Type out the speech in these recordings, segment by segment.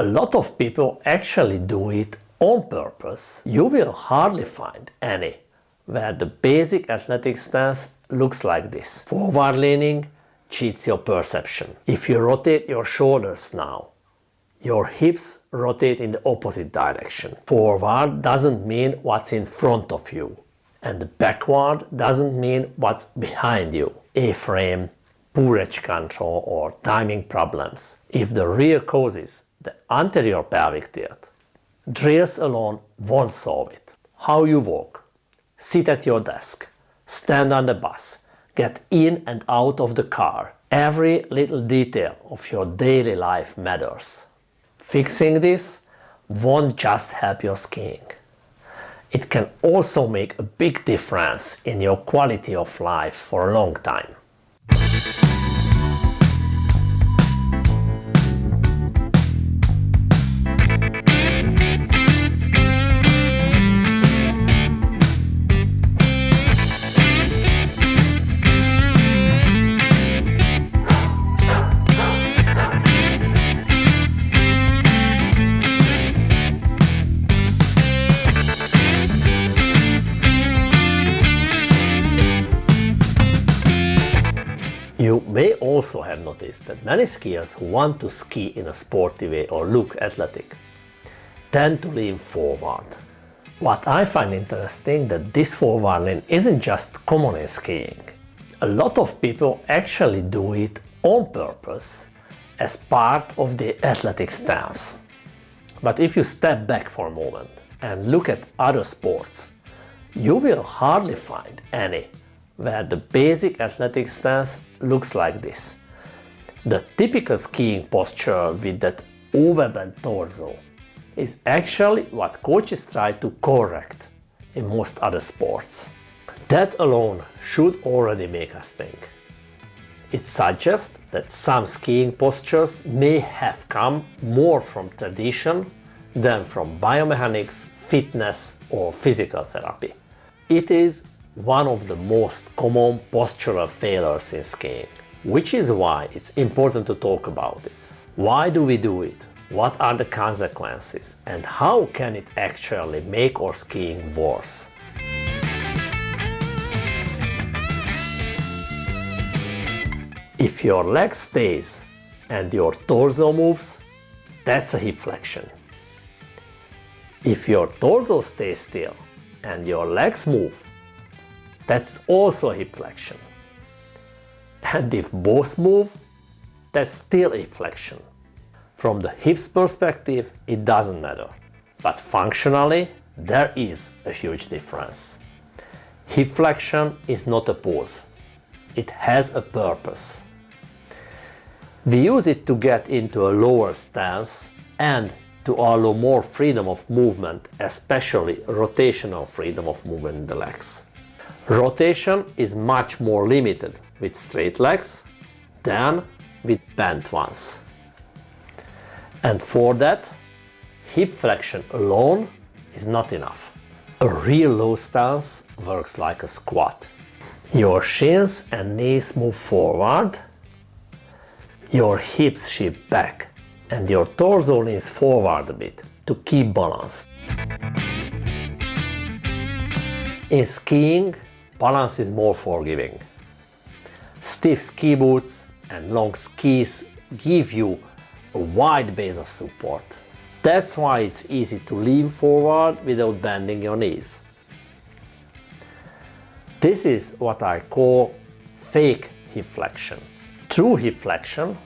A lot of people actually do it on purpose. You will hardly find any where the basic athletic stance looks like this. Forward leaning cheats your perception. If you rotate your shoulders now, your hips rotate in the opposite direction. Forward doesn't mean what's in front of you, and backward doesn't mean what's behind you. A-frame, poor edge control, or timing problems. If the real cause is the anterior pelvic tilt, drills alone won't solve it. How you walk, sit at your desk, stand on the bus, get in and out of the car. Every little detail of your daily life matters. Fixing this won't just help your skiing. It can also make a big difference in your quality of life for a long time. You may also have noticed that many skiers who want to ski in a sporty way or look athletic tend to lean forward. What I find interesting that this forward lean isn't just common in skiing. A lot of people actually do it on purpose as part of the athletic stance. But if you step back for a moment and look at other sports, you will hardly find any where the basic athletic stance looks like this. The typical skiing posture with that overbent torso is actually what coaches try to correct in most other sports. That alone should already make us think. It suggests that some skiing postures may have come more from tradition than from biomechanics, fitness, or physical therapy. It is one of the most common postural failures in skiing, which is why it's important to talk about it. Why do we do it? What are the consequences? And how can it actually make our skiing worse? If your leg stays and your torso moves, that's a hip flexion. If your torso stays still and your legs move, that's also a hip flexion. And if both move, that's still a hip flexion. From the hips perspective, it doesn't matter. But functionally, there is a huge difference. Hip flexion is not a pose. It has a purpose. We use it to get into a lower stance and to allow more freedom of movement, especially rotational freedom of movement in the legs. Rotation is much more limited with straight legs than with bent ones. And for that, hip flexion alone is not enough. A real low stance works like a squat. Your shins and knees move forward, your hips shift back, and your torso leans forward a bit to keep balance. In skiing, balance is more forgiving. Stiff ski boots and long skis give you a wide base of support. That's why it's easy to lean forward without bending your knees. This is what I call fake hip flexion. True hip flexion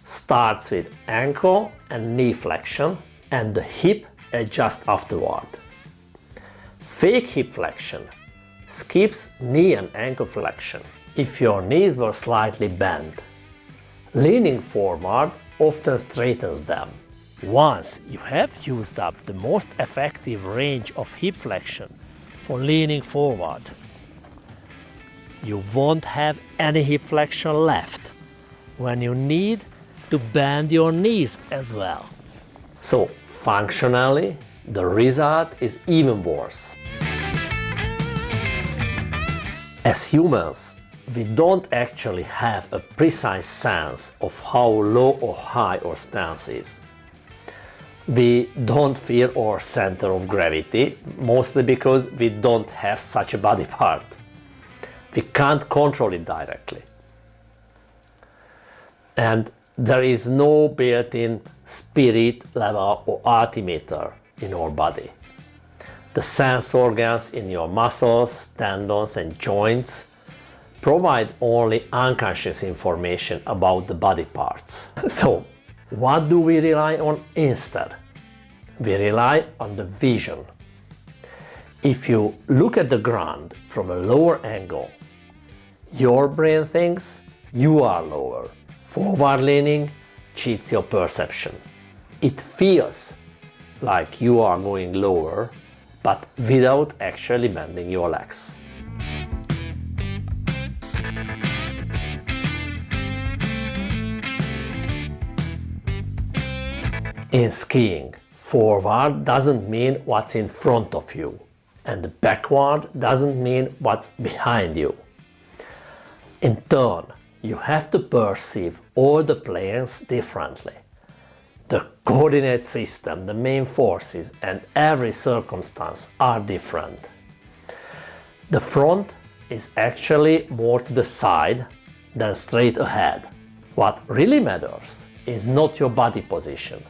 starts with ankle and knee flexion and the hip adjusts afterward. Fake hip flexion skips knee and ankle flexion if your knees were slightly bent. Leaning forward often straightens them. Once you have used up the most effective range of hip flexion for leaning forward, you won't have any hip flexion left when you need to bend your knees as well. So functionally, the result is even worse. As humans, we don't actually have a precise sense of how low or high our stance is. We don't feel our center of gravity, mostly because we don't have such a body part. We can't control it directly. And there is no built-in spirit level or altimeter in our body. The sense organs in your muscles, tendons and joints provide only unconscious information about the body parts. So, what do we rely on instead? We rely on the vision. If you look at the ground from a lower angle, your brain thinks you are lower. Forward leaning cheats your perception. It feels like you are going lower, but without actually bending your legs. In skiing, forward doesn't mean what's in front of you, and backward doesn't mean what's behind you. In turn, you have to perceive all the planes differently. The coordinate system, the main forces, and every circumstance are different. The front is actually more to the side than straight ahead. What really matters is not your body position,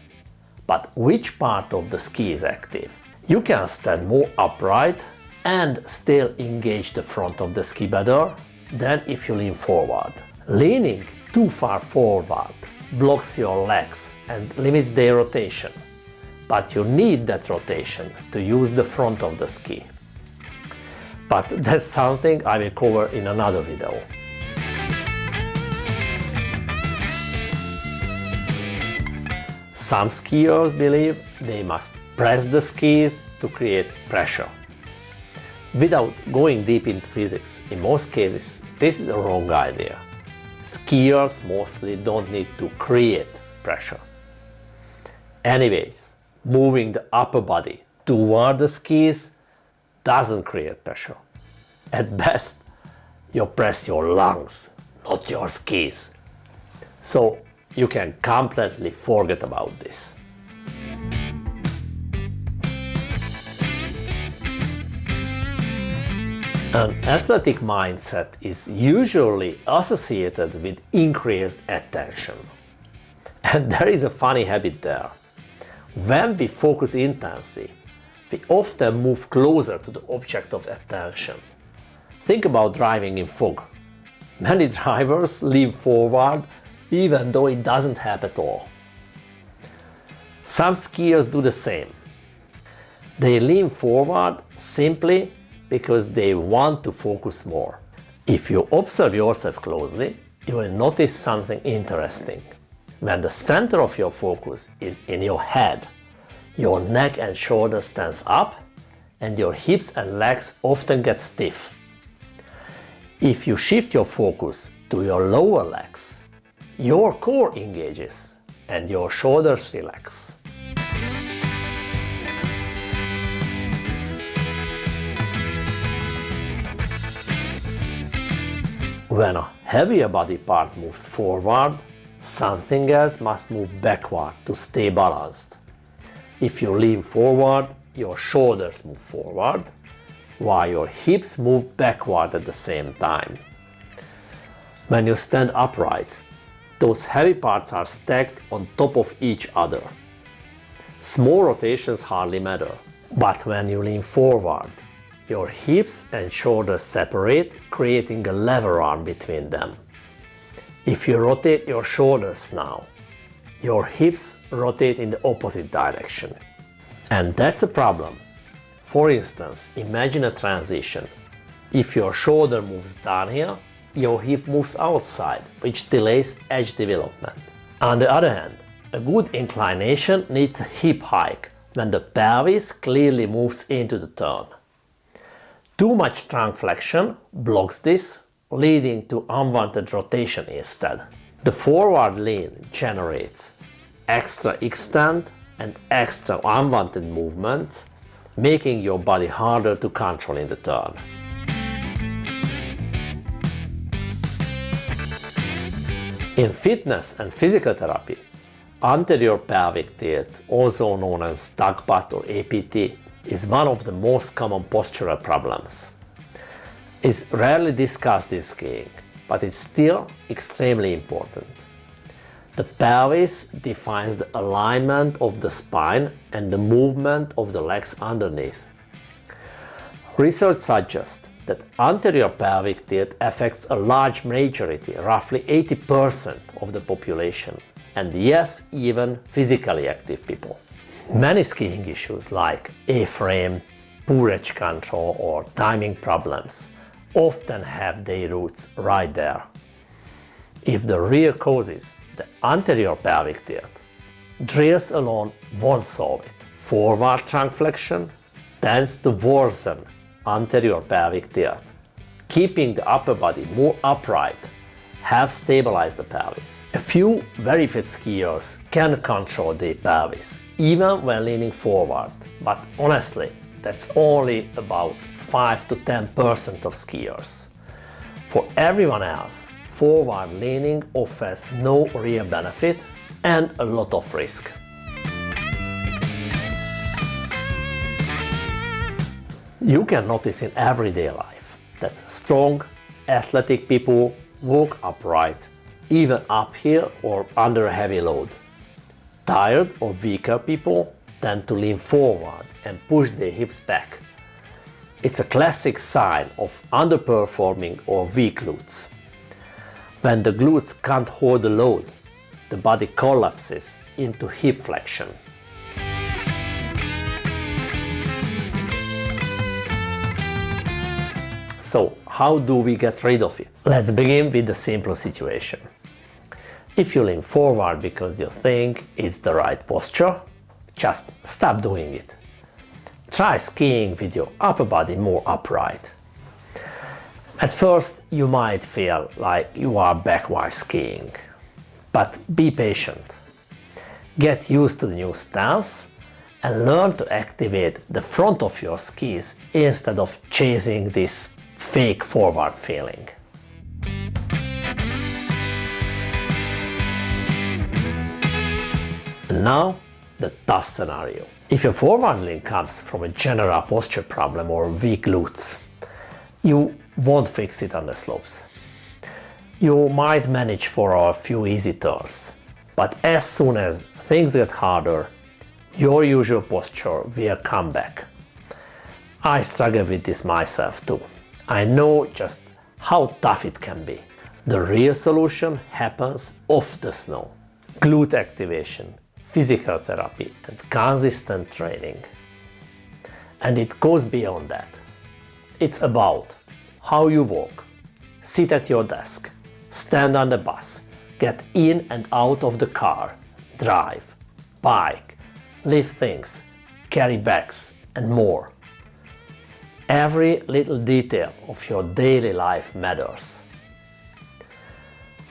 but which part of the ski is active. You can stand more upright and still engage the front of the ski better than if you lean forward. Leaning too far forward blocks your legs and limits their rotation, but you need that rotation to use the front of the ski. But that's something I will cover in another video. Some skiers believe they must press the skis to create pressure. Without going deep into physics, in most cases, this is a wrong idea. Skiers mostly don't need to create pressure. Anyways, moving the upper body toward the skis doesn't create pressure. At best, you press your lungs, not your skis. So you can completely forget about this. An athletic mindset is usually associated with increased attention. And there is a funny habit there. When we focus intensely, we often move closer to the object of attention. Think about driving in fog. Many drivers lean forward even though it doesn't help at all. Some skiers do the same. They lean forward simply because they want to focus more. If you observe yourself closely, you will notice something interesting. When the center of your focus is in your head, your neck and shoulders tense up and your hips and legs often get stiff. If you shift your focus to your lower legs, your core engages and your shoulders relax. When a heavier body part moves forward, something else must move backward to stay balanced. If you lean forward, your shoulders move forward, while your hips move backward at the same time. When you stand upright, those heavy parts are stacked on top of each other. Small rotations hardly matter, but when you lean forward, your hips and shoulders separate, creating a lever arm between them. If you rotate your shoulders now, your hips rotate in the opposite direction. And that's a problem. For instance, imagine a transition. If your shoulder moves down here, your hip moves outside, which delays edge development. On the other hand, a good inclination needs a hip hike when the pelvis clearly moves into the turn. Too much trunk flexion blocks this, leading to unwanted rotation instead. The forward lean generates extra extent and extra unwanted movements, making your body harder to control in the turn. In fitness and physical therapy, Anterior pelvic tilt, also known as duck butt or APT, is one of the most common postural problems. It's rarely discussed in skiing, but it's still extremely important. The pelvis defines the alignment of the spine and the movement of the legs underneath. Research suggests that anterior pelvic tilt affects a large majority, roughly 80% of the population, and yes, even physically active people. Many skiing issues like A-frame, poor edge control or timing problems often have their roots right there. If the real cause is the anterior pelvic tilt, drills alone won't solve it. Forward trunk flexion tends to worsen anterior pelvic tilt. Keeping the upper body more upright helps stabilize the pelvis. A few very fit skiers can control their pelvis even when leaning forward, but honestly, that's only about 5 to 10% of skiers. For everyone else, forward leaning offers no real benefit and a lot of risk. You can notice in everyday life that strong, athletic people walk upright, even uphill or under a heavy load. Tired or weaker people tend to lean forward and push their hips back. It's a classic sign of underperforming or weak glutes. When the glutes can't hold the load, the body collapses into hip flexion. So, how do we get rid of it? Let's begin with the simple situation. If you lean forward because you think it's the right posture, just stop doing it. Try skiing with your upper body more upright. At first, you might feel like you are back while skiing, but be patient. Get used to the new stance and learn to activate the front of your skis instead of chasing this fake forward feeling. And now, the tough scenario. If your forward lean comes from a general posture problem or weak glutes, you won't fix it on the slopes. You might manage for a few easy turns, but as soon as things get harder, your usual posture will come back. I struggle with this myself too. I know just how tough it can be. The real solution happens off the snow. Glute activation, physical therapy and consistent training. And it goes beyond that. It's about how you walk, sit at your desk, stand on the bus, get in and out of the car, drive, bike, lift things, carry bags and more. Every little detail of your daily life matters.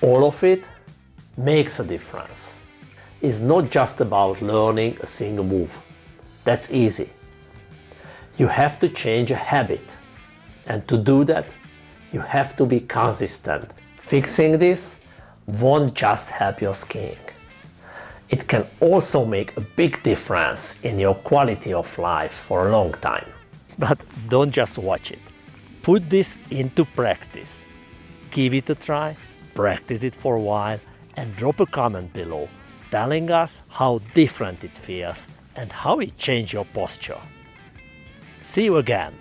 All of it makes a difference. It's not just about learning a single move. That's easy. You have to change a habit. And to do that, you have to be consistent. Fixing this won't just help your skiing. It can also make a big difference in your quality of life for a long time. But don't just watch it. Put this into practice. Give it a try, practice it for a while, and drop a comment below telling us how different it feels and how it changed your posture. See you again!